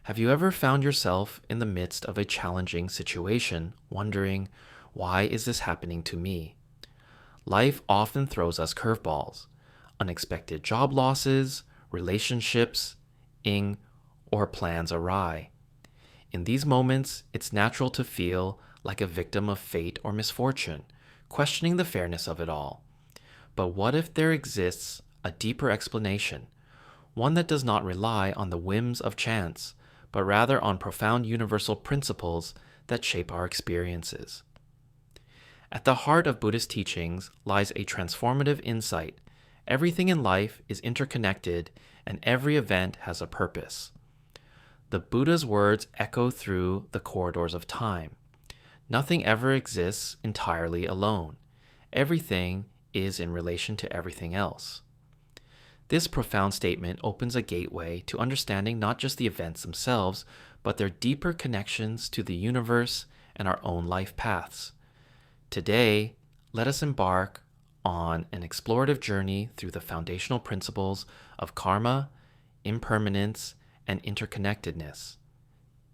Have you ever found yourself in the midst of a challenging situation, wondering, why is this happening to me? Life often throws us curveballs, unexpected job losses, relationships, ing, or plans awry. In these moments, it's natural to feel like a victim of fate or misfortune, questioning the fairness of it all. But what if there exists a deeper explanation, one that does not rely on the whims of chance, but rather on profound universal principles that shape our experiences? At the heart of Buddhist teachings lies a transformative insight. Everything in life is interconnected, and every event has a purpose. The Buddha's words echo through the corridors of time. Nothing ever exists entirely alone. Everything is in relation to everything else. This profound statement opens a gateway to understanding not just the events themselves, but their deeper connections to the universe and our own life paths. Today, let us embark on an explorative journey through the foundational principles of karma, impermanence, and interconnectedness.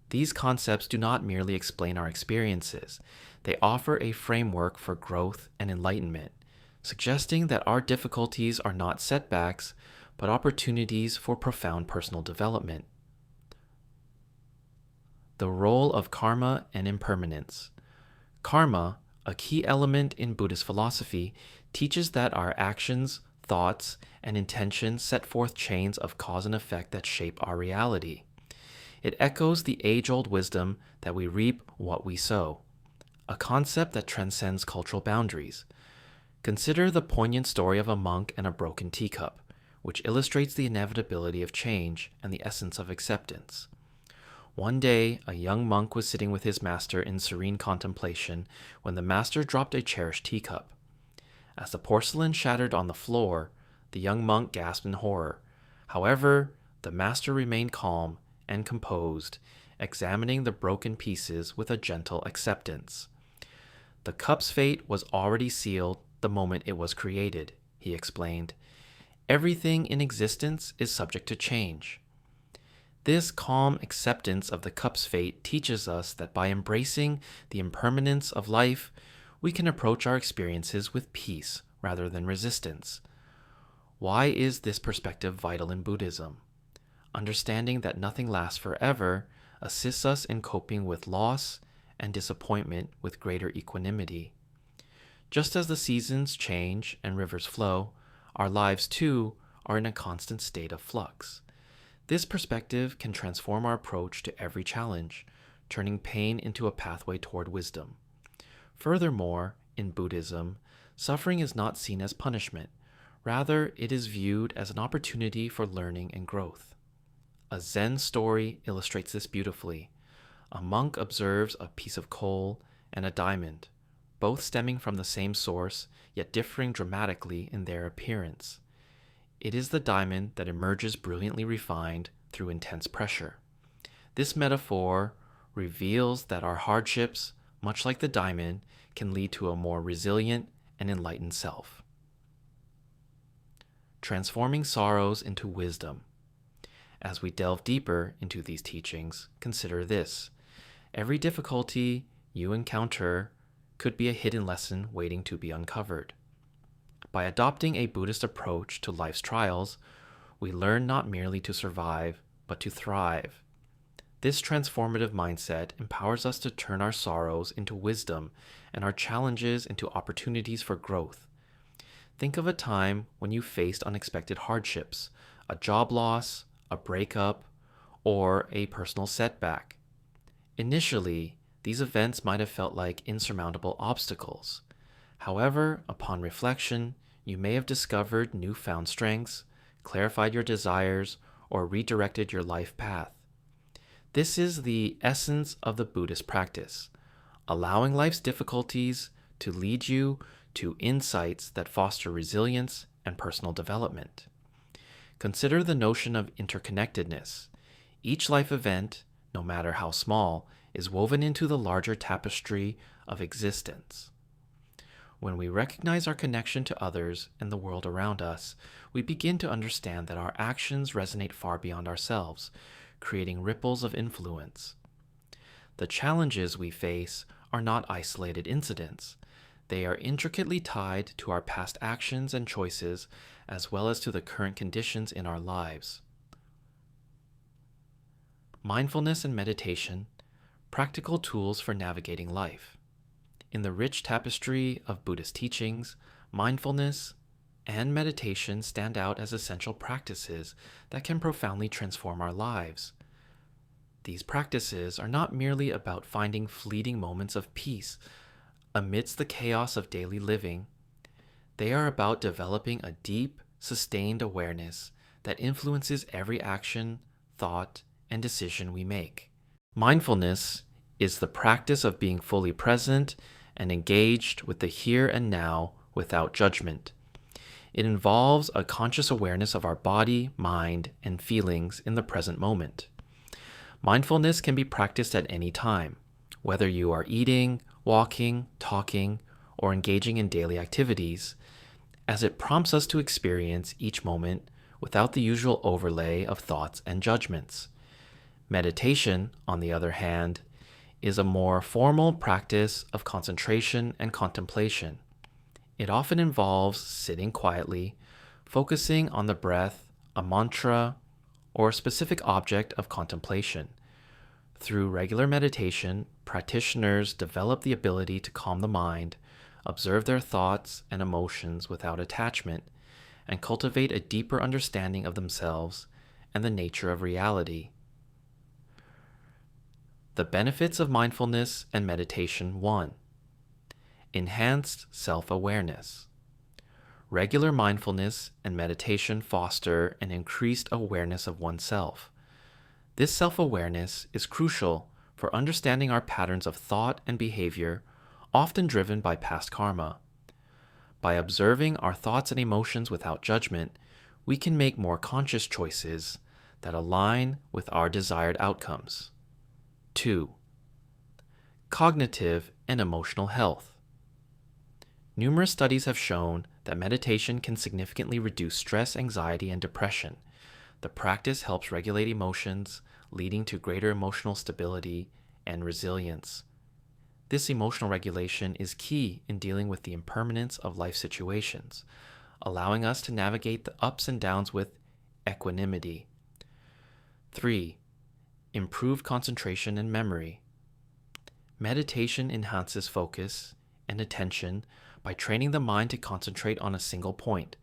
These concepts do not merely explain our experiences, they offer a framework for growth and enlightenment, suggesting that our difficulties are not setbacks, but opportunities for profound personal development. The role of karma and impermanence. Karma, a key element in Buddhist philosophy, teaches that our actions, thoughts, and intentions set forth chains of cause and effect that shape our reality. It echoes the age-old wisdom that we reap what we sow, a concept that transcends cultural boundaries. Consider the poignant story of a monk and a broken teacup, which illustrates the inevitability of change and the essence of acceptance. One day, a young monk was sitting with his master in serene contemplation when the master dropped a cherished teacup. As the porcelain shattered on the floor, the young monk gasped in horror. However, the master remained calm and composed, examining the broken pieces with a gentle acceptance. The cup's fate was already sealed the moment it was created, he explained. Everything in existence is subject to change. This calm acceptance of the cup's fate teaches us that by embracing the impermanence of life, we can approach our experiences with peace rather than resistance. Why is this perspective vital in Buddhism? Understanding that nothing lasts forever assists us in coping with loss and disappointment with greater equanimity. Just as the seasons change and rivers flow, our lives too are in a constant state of flux. This perspective can transform our approach to every challenge, turning pain into a pathway toward wisdom. Furthermore, in Buddhism, suffering is not seen as punishment. Rather, it is viewed as an opportunity for learning and growth. A Zen story illustrates this beautifully. A monk observes a piece of coal and a diamond, both stemming from the same source, yet differing dramatically in their appearance. It is the diamond that emerges brilliantly refined through intense pressure. This metaphor reveals that our hardships, much like the diamond, can lead to a more resilient and enlightened self. Transforming sorrows into wisdom. As we delve deeper into these teachings, consider this. Every difficulty you encounter could be a hidden lesson waiting to be uncovered. By adopting a Buddhist approach to life's trials, we learn not merely to survive, but to thrive. This transformative mindset empowers us to turn our sorrows into wisdom and our challenges into opportunities for growth. Think of a time when you faced unexpected hardships, a job loss, a breakup, or a personal setback. Initially, these events might have felt like insurmountable obstacles. However, upon reflection, you may have discovered newfound strengths, clarified your desires, or redirected your life path. This is the essence of the Buddhist practice, allowing life's difficulties to lead you to insights that foster resilience and personal development. Consider the notion of interconnectedness. Each life event, no matter how small, is woven into the larger tapestry of existence. When we recognize our connection to others and the world around us, we begin to understand that our actions resonate far beyond ourselves, creating ripples of influence. The challenges we face are not isolated incidents. They are intricately tied to our past actions and choices, as well as to the current conditions in our lives. Mindfulness and meditation, practical tools for navigating life. In the rich tapestry of Buddhist teachings, mindfulness and meditation stand out as essential practices that can profoundly transform our lives. These practices are not merely about finding fleeting moments of peace amidst the chaos of daily living. They are about developing a deep, sustained awareness that influences every action, thought, and decision we make. Mindfulness is the practice of being fully present and engaged with the here and now without judgment. It involves a conscious awareness of our body, mind, and feelings in the present moment. Mindfulness can be practiced at any time, whether you are eating, walking, talking, or engaging in daily activities, as it prompts us to experience each moment without the usual overlay of thoughts and judgments. Meditation, on the other hand, is a more formal practice of concentration and contemplation. It often involves sitting quietly, focusing on the breath, a mantra, or a specific object of contemplation. Through regular meditation, practitioners develop the ability to calm the mind, observe their thoughts and emotions without attachment, and cultivate a deeper understanding of themselves and the nature of reality. The benefits of mindfulness and meditation. 1. Enhanced self-awareness. Regular mindfulness and meditation foster an increased awareness of oneself. This self-awareness is crucial for understanding our patterns of thought and behavior, often driven by past karma. By observing our thoughts and emotions without judgment, we can make more conscious choices that align with our desired outcomes. 2. Cognitive and emotional health. Numerous studies have shown that meditation can significantly reduce stress, anxiety, and depression. The practice helps regulate emotions, leading to greater emotional stability and resilience. This emotional regulation is key in dealing with the impermanence of life situations, allowing us to navigate the ups and downs with equanimity. 3. Improved concentration and memory. Meditation enhances focus and attention by training the mind to concentrate on a single point,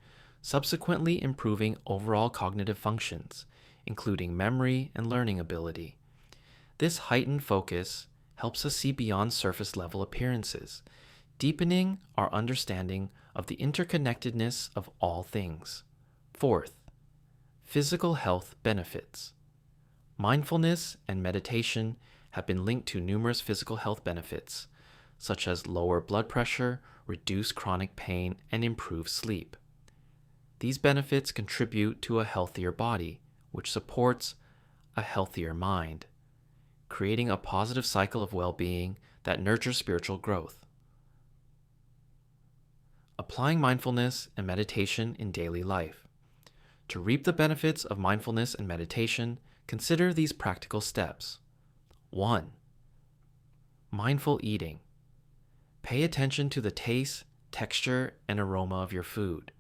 subsequently improving overall cognitive functions, including memory and learning ability. This heightened focus helps us see beyond surface-level appearances, deepening our understanding of the interconnectedness of all things. 4th, physical health benefits. Mindfulness and meditation have been linked to numerous physical health benefits, such as lower blood pressure, reduced chronic pain, and improved sleep. These benefits contribute to a healthier body, which supports a healthier mind, creating a positive cycle of well-being that nurtures spiritual growth. Applying mindfulness and meditation in daily life. To reap the benefits of mindfulness and meditation, consider these practical steps. 1. Mindful eating. Pay attention to the taste, texture, and aroma of your food.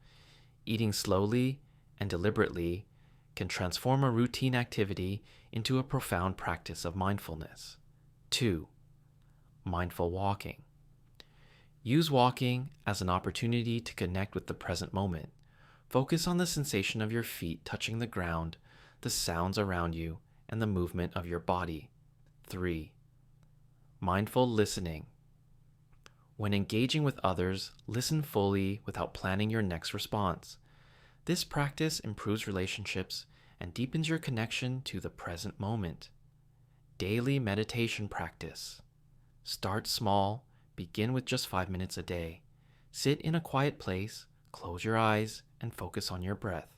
Eating slowly and deliberately can transform a routine activity into a profound practice of mindfulness. 2. Mindful walking. Use walking as an opportunity to connect with the present moment. Focus on the sensation of your feet touching the ground, the sounds around you, and the movement of your body. 3. Mindful listening. When engaging with others, listen fully without planning your next response. This practice improves relationships and deepens your connection to the present moment. Daily meditation practice. Start small, begin with just 5 minutes a day. Sit in a quiet place, close your eyes, and focus on your breath.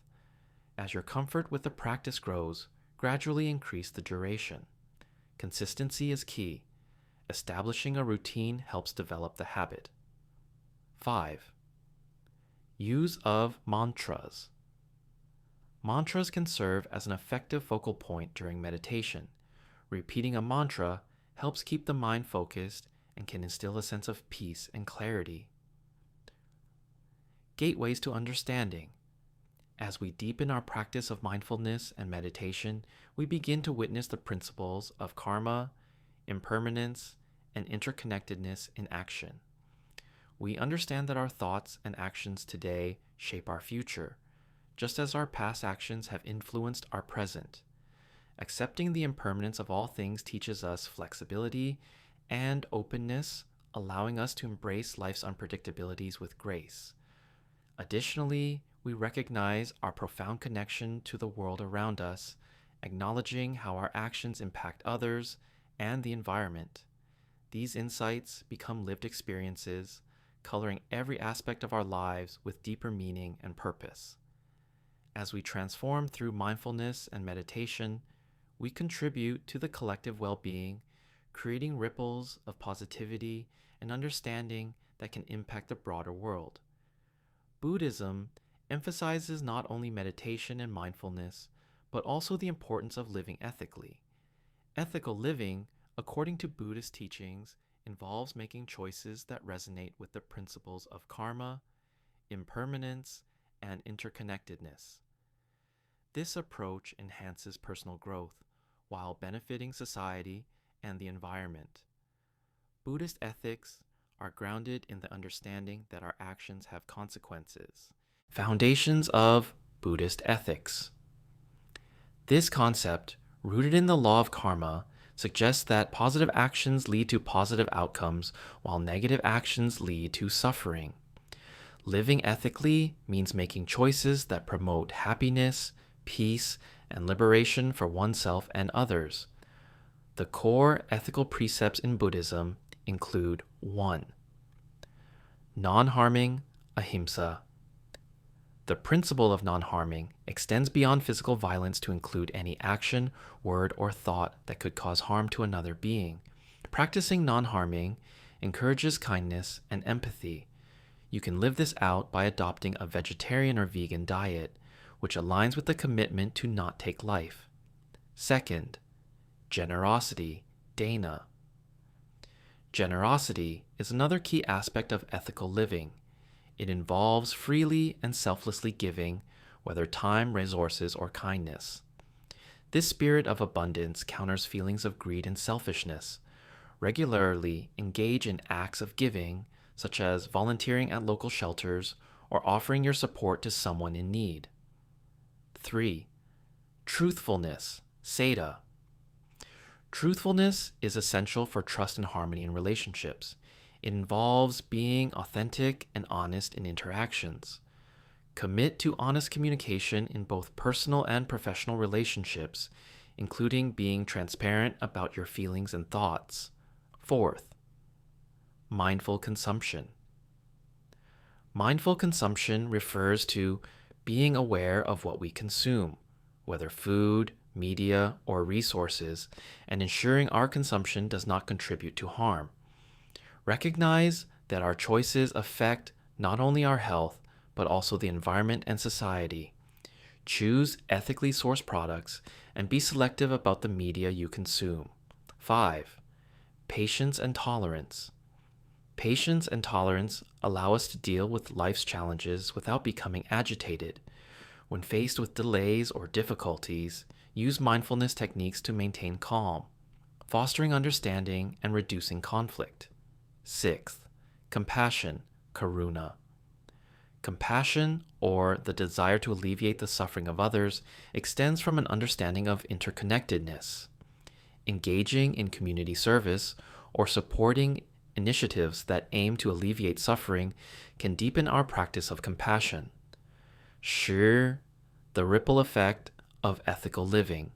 As your comfort with the practice grows, gradually increase the duration. Consistency is key. Establishing a routine helps develop the habit. 5. Use of mantras. Mantras can serve as an effective focal point during meditation. Repeating a mantra helps keep the mind focused and can instill a sense of peace and clarity. Gateways to understanding. As we deepen our practice of mindfulness and meditation, we begin to witness the principles of karma, impermanence, and interconnectedness in action. We understand that our thoughts and actions today shape our future, just as our past actions have influenced our present. Accepting the impermanence of all things teaches us flexibility and openness, allowing us to embrace life's unpredictabilities with grace. Additionally, we recognize our profound connection to the world around us, acknowledging how our actions impact others and the environment. These insights become lived experiences, coloring every aspect of our lives with deeper meaning and purpose. As we transform through mindfulness and meditation, we contribute to the collective well-being, creating ripples of positivity and understanding that can impact the broader world. Buddhism emphasizes not only meditation and mindfulness, but also the importance of living ethically. Ethical living, according to Buddhist teachings, involves making choices that resonate with the principles of karma, impermanence, and interconnectedness. This approach enhances personal growth while benefiting society and the environment. Buddhist ethics are grounded in the understanding that our actions have consequences. Foundations of Buddhist ethics. This concept, rooted in the law of karma, suggests that positive actions lead to positive outcomes while negative actions lead to suffering. Living ethically means making choices that promote happiness, peace, and liberation for oneself and others. The core ethical precepts in Buddhism include 1. Non-harming, ahimsa. The principle of non-harming extends beyond physical violence to include any action, word, or thought that could cause harm to another being. Practicing non-harming encourages kindness and empathy. You can live this out by adopting a vegetarian or vegan diet, which aligns with the commitment to not take life. 2. Generosity, dana. Generosity is another key aspect of ethical living. It involves freely and selflessly giving, whether time, resources, or kindness. This spirit of abundance counters feelings of greed and selfishness. Regularly engage in acts of giving, such as volunteering at local shelters or offering your support to someone in need. 3. Truthfulness, seda. Truthfulness is essential for trust and harmony in relationships. It involves being authentic and honest in interactions. Commit to honest communication in both personal and professional relationships, including being transparent about your feelings and thoughts. 4. Mindful consumption. Mindful consumption refers to being aware of what we consume, whether food, media, or resources, and ensuring our consumption does not contribute to harm. Recognize that our choices affect not only our health, but also the environment and society. Choose ethically sourced products and be selective about the media you consume. 5. Patience and tolerance. Patience and tolerance allow us to deal with life's challenges without becoming agitated. When faced with delays or difficulties, use mindfulness techniques to maintain calm, fostering understanding and reducing conflict. 6. Compassion, karuna. Compassion, or the desire to alleviate the suffering of others, extends from an understanding of interconnectedness. Engaging in community service or supporting initiatives that aim to alleviate suffering can deepen our practice of compassion. Shi, the ripple effect of ethical living.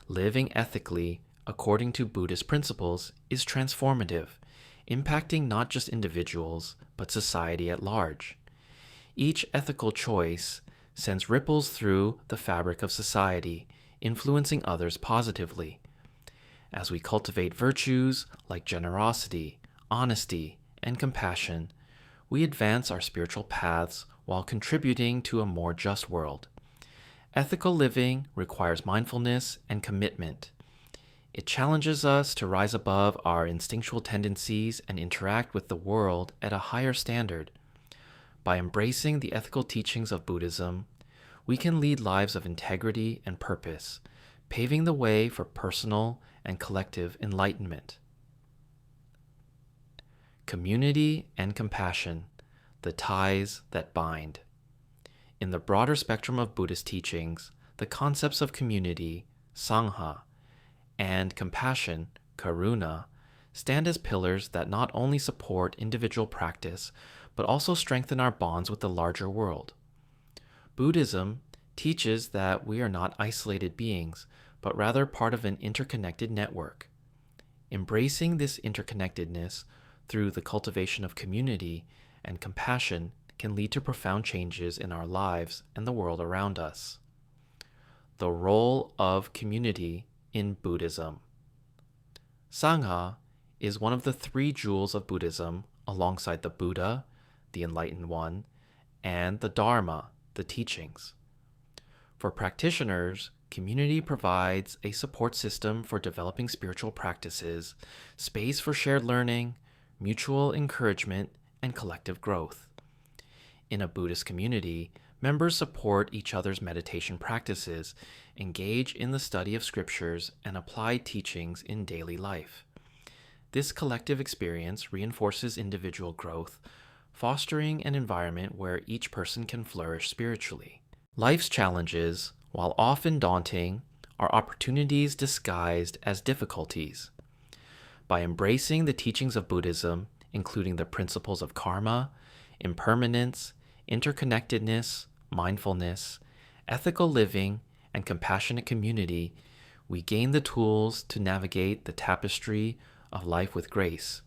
Living ethically, according to Buddhist principles, is transformative, impacting not just individuals, but society at large. Each ethical choice sends ripples through the fabric of society, influencing others positively. As we cultivate virtues like generosity, honesty, and compassion, we advance our spiritual paths while contributing to a more just world. Ethical living requires mindfulness and commitment. It challenges us to rise above our instinctual tendencies and interact with the world at a higher standard. By embracing the ethical teachings of Buddhism, we can lead lives of integrity and purpose, paving the way for personal and collective enlightenment. Community and compassion, the ties that bind. In the broader spectrum of Buddhist teachings, the concepts of community, sangha, and compassion, karuna, stand as pillars that not only support individual practice, but also strengthen our bonds with the larger world. Buddhism teaches that we are not isolated beings, but rather part of an interconnected network. Embracing this interconnectedness through the cultivation of community and compassion can lead to profound changes in our lives and the world around us. The role of community in Buddhism. Sangha is one of the three jewels of Buddhism alongside the Buddha, the Enlightened One, and the Dharma, the teachings. For practitioners, community provides a support system for developing spiritual practices, space for shared learning, mutual encouragement, and collective growth. In a Buddhist community, members support each other's meditation practices, engage in the study of scriptures, and apply teachings in daily life. This collective experience reinforces individual growth, fostering an environment where each person can flourish spiritually. Life's challenges, while often daunting, are opportunities disguised as difficulties. By embracing the teachings of Buddhism, including the principles of karma, impermanence, interconnectedness, mindfulness, ethical living, and compassionate community, we gain the tools to navigate the tapestry of life with grace.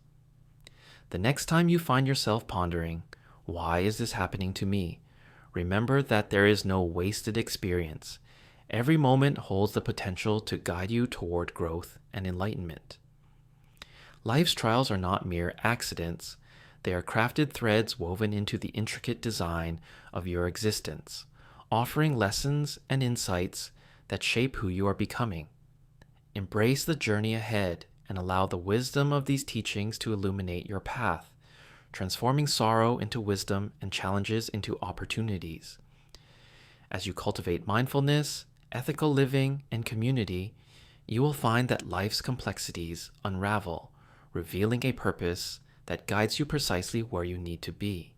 The next time you find yourself pondering, why is this happening to me? Remember that there is no wasted experience. Every moment holds the potential to guide you toward growth and enlightenment. Life's trials are not mere accidents. They are crafted threads woven into the intricate design of your existence, offering lessons and insights that shape who you are becoming. Embrace the journey ahead and allow the wisdom of these teachings to illuminate your path, transforming sorrow into wisdom and challenges into opportunities. As you cultivate mindfulness, ethical living, and community, you will find that life's complexities unravel, revealing a purpose that guides you precisely where you need to be.